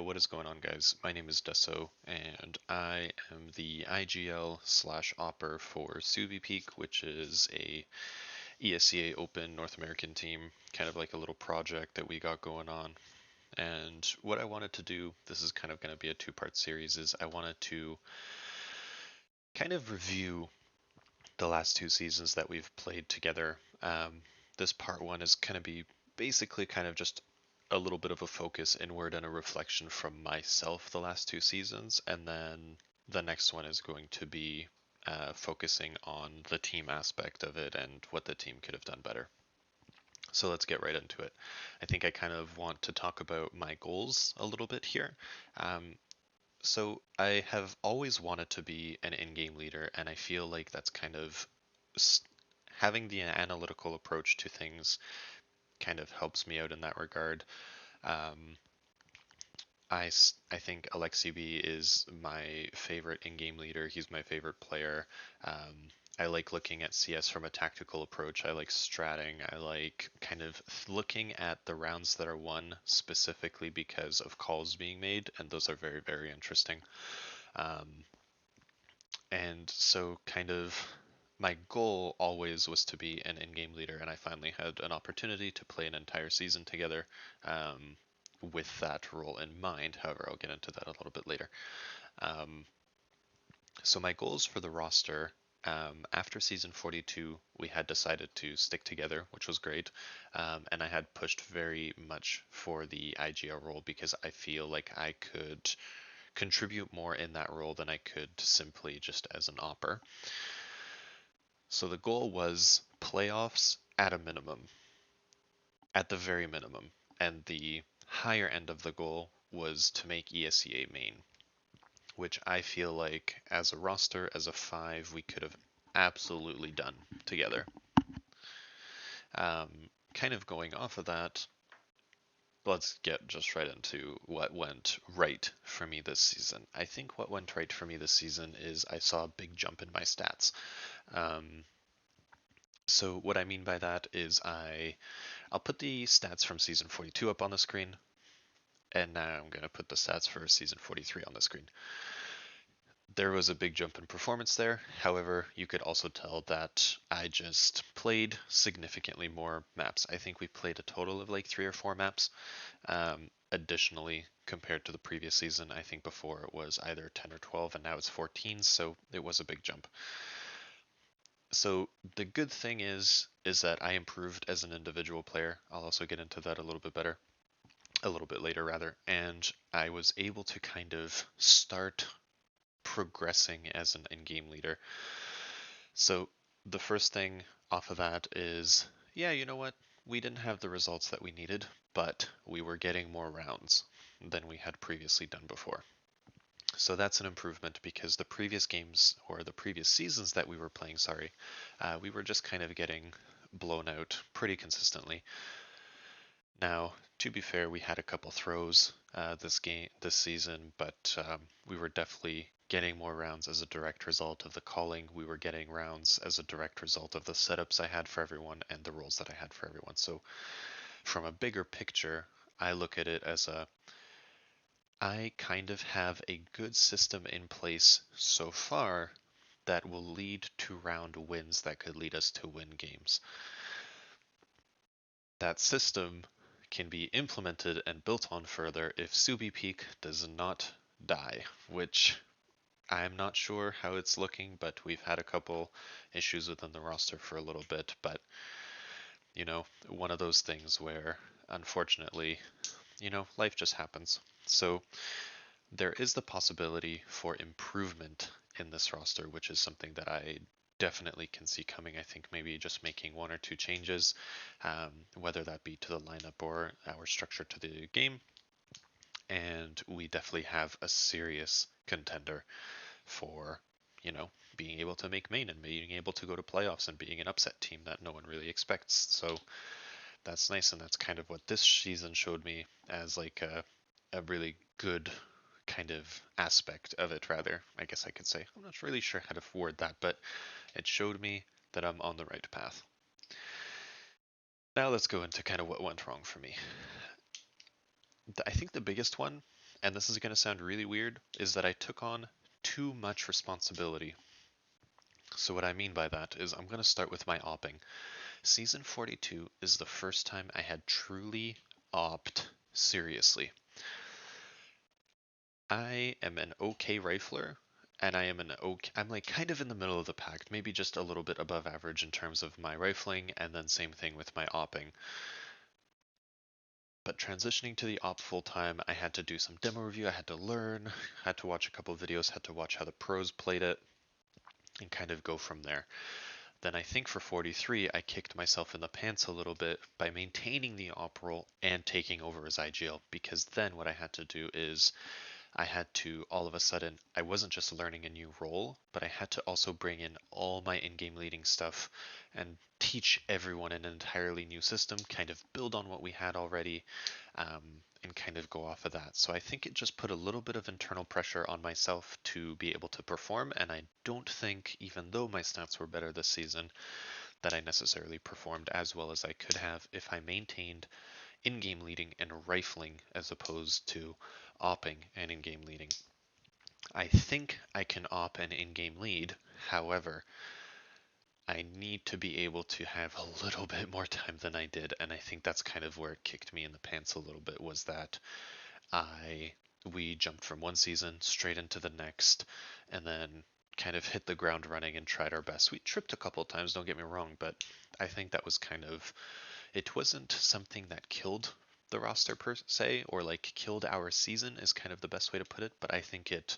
Yo, what is going on, guys? My name is Deso, and I am the IGL slash opper for SUBIEPEEK, which is a ESEA Open North American team, kind of like a little project that we got going on. And what I wanted to do, this is kind of going to be a two-part series, is I wanted to kind of review the last two seasons that we've played together. This part one is going to be basically kind of just a little bit of a focus inward and a reflection from myself the last two seasons, and then the next one is going to be focusing on the team aspect of it and what the team could have done better. So let's get right into it. I think I kind of want to talk about my goals a little bit here. Um, so I have always wanted to be an in-game leader, and I feel like that's kind of having the analytical approach to things kind of helps me out in that regard. Um, I think Alexi B is my favorite in-game leader. He's my favorite player. I like looking at CS from a tactical approach. I like stratting. I like kind of looking at the rounds that are won specifically because of calls being made, and those are very, very interesting. Um, and so, kind of, my goal always was to be an in-game leader, and I finally had an opportunity to play an entire season together with that role in mind. However, I'll get into that a little bit later. Um, so, my goals for the roster. After season 42, we had decided to stick together, which was great. And I had pushed very much for the IGL role because I feel like I could contribute more in that role than I could simply just as an opper. So the goal was playoffs at a minimum, at the very minimum, and the higher end of the goal was to make ESEA main, which I feel like as a roster, as a five, we could have absolutely done together. Kind of going off of that, let's get just right into what went right for me this season. I think what went right for me this season is I saw a big jump in my stats. Um, so what I mean by that is I'll put the stats from season 42 up on the screen, and now I'm going to put the stats for season 43 on the screen. There was a big jump in performance there. However, you could also tell that I just played significantly more maps. I think we played a total of like 3 or 4 maps. Additionally, compared to the previous season, I think before it was either 10 or 12, and now it's 14, so it was a big jump. So the good thing is that I improved as an individual player. I'll also get into that a little bit later rather, and I was able to kind of start progressing as an in-game leader. So the first thing off of that is, yeah, you know what? We didn't have the results that we needed, but we were getting more rounds than we had previously done before. So that's an improvement because the previous games or the previous seasons that we were playing, we were just kind of getting blown out pretty consistently. Now, to be fair, we had a couple throws this season, but we were definitely getting more rounds as a direct result of the calling. We were getting rounds as a direct result of the setups I had for everyone and the roles that I had for everyone. So, from a bigger picture, I look at it as I kind of have a good system in place so far that will lead to round wins that could lead us to win games. That system can be implemented and built on further if SUBIEPEEK does not die, which I'm not sure how it's looking, but we've had a couple issues within the roster for a little bit. But, one of those things where, unfortunately, life just happens. So there is the possibility for improvement in this roster, which is something that I definitely can see coming. I think maybe just making 1 or 2 changes, whether that be to the lineup or our structure to the game. And we definitely have a serious contender for, being able to make main and being able to go to playoffs and being an upset team that no one really expects. So that's nice, and that's kind of what this season showed me as like a really good kind of aspect of it, rather, I guess I could say. I'm not really sure how to word that, but it showed me that I'm on the right path. Now let's go into kind of what went wrong for me. I think the biggest one, and this is going to sound really weird, is that I took on too much responsibility. So what I mean by that is I'm going to start with my opping. Season 42 is the first time I had truly opt seriously. I am an okay rifler, and I am an okay, I'm like kind of in the middle of the pack, maybe just a little bit above average in terms of my rifling, and then same thing with my opping. But transitioning to the op full time, I had to do some demo review, I had to learn, had to watch a couple of videos, had to watch how the pros played it, and kind of go from there. Then I think for 43, I kicked myself in the pants a little bit by maintaining the op role and taking over as IGL, because then what I had to do is I had to all of a sudden, I wasn't just learning a new role, but I had to also bring in all my in-game leading stuff and teach everyone an entirely new system, kind of build on what we had already, and kind of go off of that. So I think it just put a little bit of internal pressure on myself to be able to perform, and I don't think, even though my stats were better this season, that I necessarily performed as well as I could have if I maintained in-game leading and rifling as opposed to opping and in-game leading. I think I can op an in-game lead, however, I need to be able to have a little bit more time than I did, and I think that's kind of where it kicked me in the pants a little bit, was that I we jumped from one season straight into the next and then kind of hit the ground running and tried our best. We tripped a couple of times, don't get me wrong, but I think that was kind of, it wasn't something that killed the roster per se, or like killed our season is kind of the best way to put it, but I think it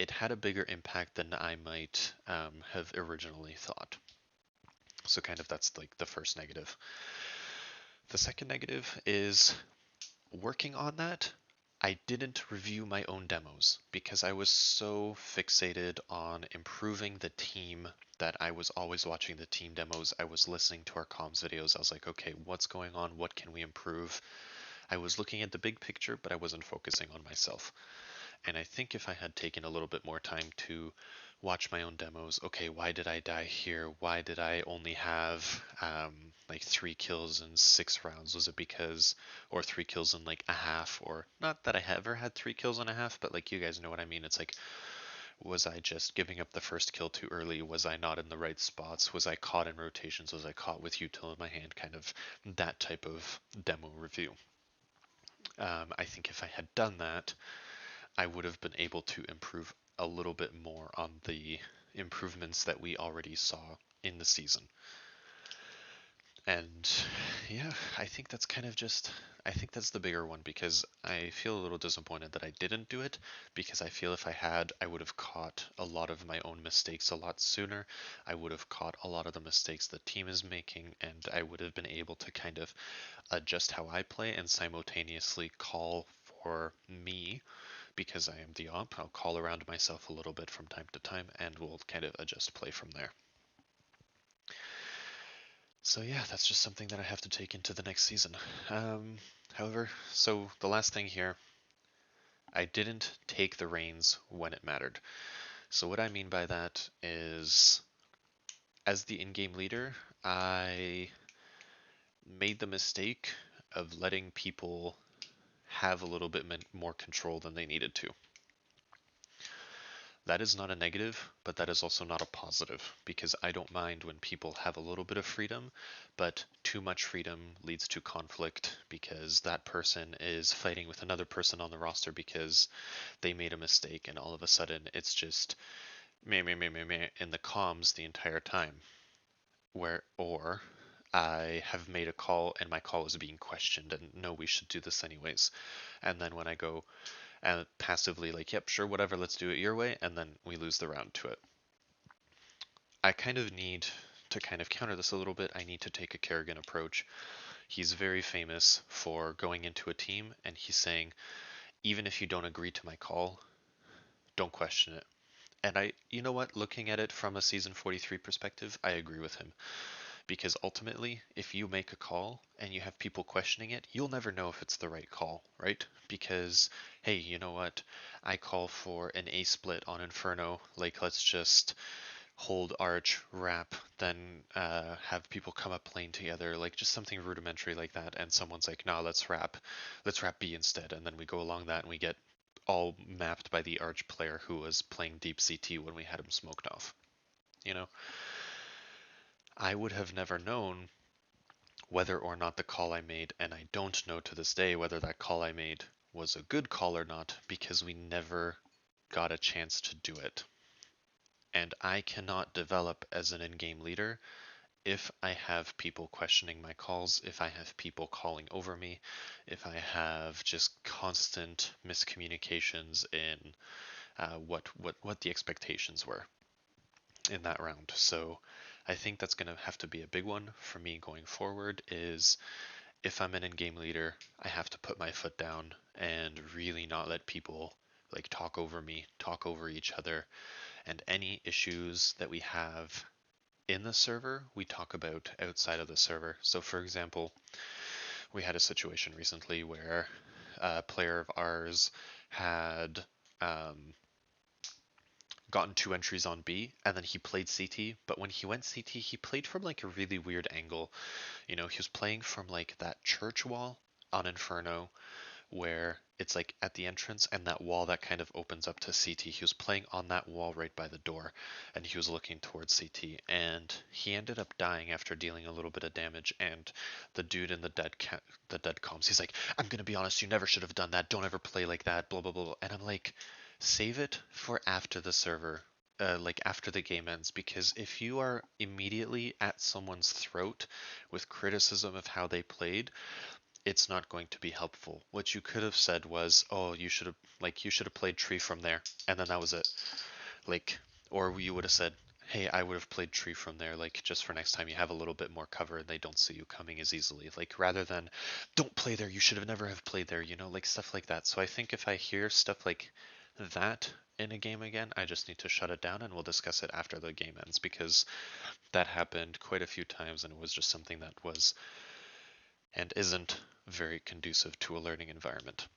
had a bigger impact than I might have originally thought. So kind of that's like the first negative. The second negative is working on that. I didn't review my own demos because I was so fixated on improving the team that I was always watching the team demos. I was listening to our comms videos. I was like, okay, what's going on? What can we improve? I was looking at the big picture, but I wasn't focusing on myself. And I think if I had taken a little bit more time to watch my own demos, okay, why did I die here? Why did I only have like 3 kills in 6 rounds? Was it because, or 3 kills in like a half, or not that I ever had 3 kills in a half, but like you guys know what I mean. It's like, was I just giving up the first kill too early? Was I not in the right spots? Was I caught in rotations? Was I caught with util in my hand? Kind of that type of demo review. I think if I had done that, I would have been able to improve a little bit more on the improvements that we already saw in the season. And yeah, I think that's kind of just, I think that's the bigger one, because I feel a little disappointed that I didn't do it, because I feel if I had, I would have caught a lot of my own mistakes a lot sooner. I would have caught a lot of the mistakes the team is making, and I would have been able to kind of adjust how I play and simultaneously call for me, because I am the op. I'll call around myself a little bit from time to time, and we'll kind of adjust play from there. So yeah, that's just something that I have to take into the next season. However, so the last thing here, I didn't take the reins when it mattered. So what I mean by that is, as the in-game leader, I made the mistake of letting people have a little bit more control than they needed to. That is not a negative, but that is also not a positive, because I don't mind when people have a little bit of freedom, but too much freedom leads to conflict, because that person is fighting with another person on the roster because they made a mistake, and all of a sudden it's just meh, meh, meh, meh, meh in the comms the entire time. Or I have made a call and my call is being questioned, and no, we should do this anyways. And then when I go and passively like, yep, sure, whatever, let's do it your way, and then we lose the round to it. I kind of need to kind of counter this a little bit. I need to take a Kerrigan approach. He's very famous for going into a team and he's saying, even if you don't agree to my call, don't question it. And you know what, looking at it from a season 43 perspective, I agree with him. Because ultimately, if you make a call and you have people questioning it, you'll never know if it's the right call, right? Because, hey, you know what? I call for an A split on Inferno. Like, let's just hold arch, wrap, then have people come up lane together, like just something rudimentary like that. And someone's like, nah, let's wrap B instead. And then we go along that and we get all mapped by the Arch player who was playing deep CT when we had him smoked off. You know, I would have never known whether or not the call I made, and I don't know to this day whether that call I made was a good call or not, because we never got a chance to do it. And I cannot develop as an in-game leader if I have people questioning my calls, if I have people calling over me, if I have just constant miscommunications in what the expectations were in that round. So I think that's going to have to be a big one for me going forward is if I'm an in-game leader, I have to put my foot down and really not let people like talk over me, talk over each other, and any issues that we have in the server, we talk about outside of the server. So for example, we had a situation recently where a player of ours had gotten 2 entries on B, and then he played CT, but when he went CT, he played from like a really weird angle. You know, he was playing from like that church wall on Inferno, where it's like at the entrance and that wall that kind of opens up to CT. He was playing on that wall right by the door, and he was looking towards CT, and he ended up dying after dealing a little bit of damage. And the dude in the dead comms, he's like, "I'm gonna be honest, you never should have done that. Don't ever play like that." Blah blah blah. And I'm like, save it for after the server. Like after the game ends, because if you are immediately at someone's throat with criticism of how they played, it's not going to be helpful. What you could have said was, "Oh, you should have played tree from there," and then that was it. Like, or you would have said, "Hey, I would have played tree from there, like just for next time you have a little bit more cover and they don't see you coming as easily." Like rather than, "Don't play there, you should have never have played there," like stuff like that. So I think if I hear stuff like that in a game again, I just need to shut it down and we'll discuss it after the game ends, because that happened quite a few times and it was just something that was and isn't very conducive to a learning environment.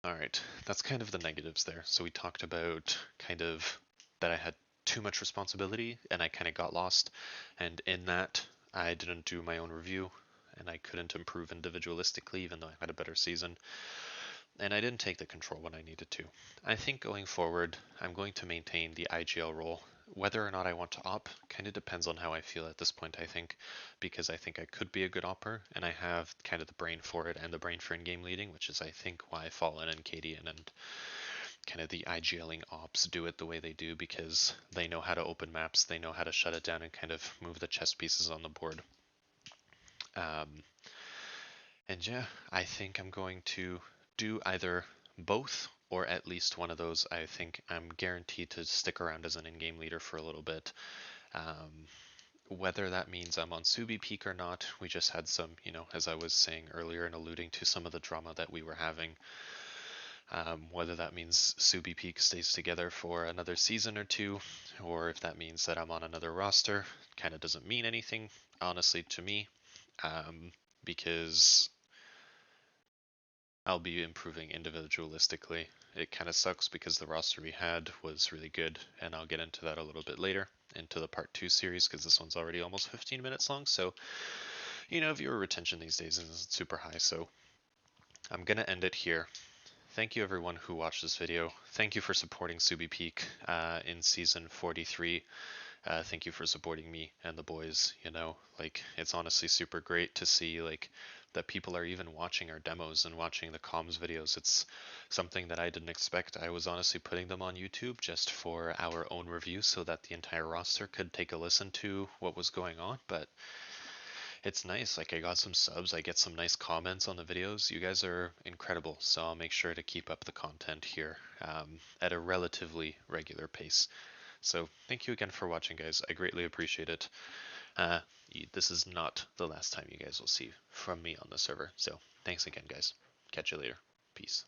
All right, that's kind of the negatives there. So we talked about kind of that I had too much responsibility and I kind of got lost. And in that, I didn't do my own review and I couldn't improve individualistically, even though I had a better season. And I didn't take the control when I needed to. I think going forward, I'm going to maintain the IGL role. Whether or not I want to op kind of depends on how I feel at this point, I think, because I think I could be a good opper, and I have kind of the brain for it and the brain for in-game leading, which is, I think, why Fallen and Cadian and kind of the IGLing ops do it the way they do, because they know how to open maps, they know how to shut it down and kind of move the chess pieces on the board. And yeah, I think I'm going to do either both or at least one of those. I think I'm guaranteed to stick around as an in-game leader for a little bit. Um, Whether that means I'm on SUBIEPEEK or not, we just had some, as I was saying earlier and alluding to some of the drama that we were having. Whether that means SUBIEPEEK stays together for another season or two, or if that means that I'm on another roster, kind of doesn't mean anything, honestly, to me, because I'll be improving individualistically. It kind of sucks because the roster we had was really good, and I'll get into that a little bit later, into the part 2 series, because this one's already almost 15 minutes long, so, viewer retention these days isn't super high, so I'm going to end it here. Thank you everyone who watched this video. Thank you for supporting SUBIEPEEK in Season 43. Thank you for supporting me and the boys. Like, it's honestly super great to see like that people are even watching our demos and watching the comms videos. It's something that I didn't expect. I was honestly putting them on YouTube just for our own review so that the entire roster could take a listen to what was going on, but it's nice. Like, I got some subs, I get some nice comments on the videos. You guys are incredible, so I'll make sure to keep up the content here at a relatively regular pace. So thank you again for watching, guys. I greatly appreciate it. This is not the last time you guys will see from me on the server. So thanks again, guys. Catch you later. Peace.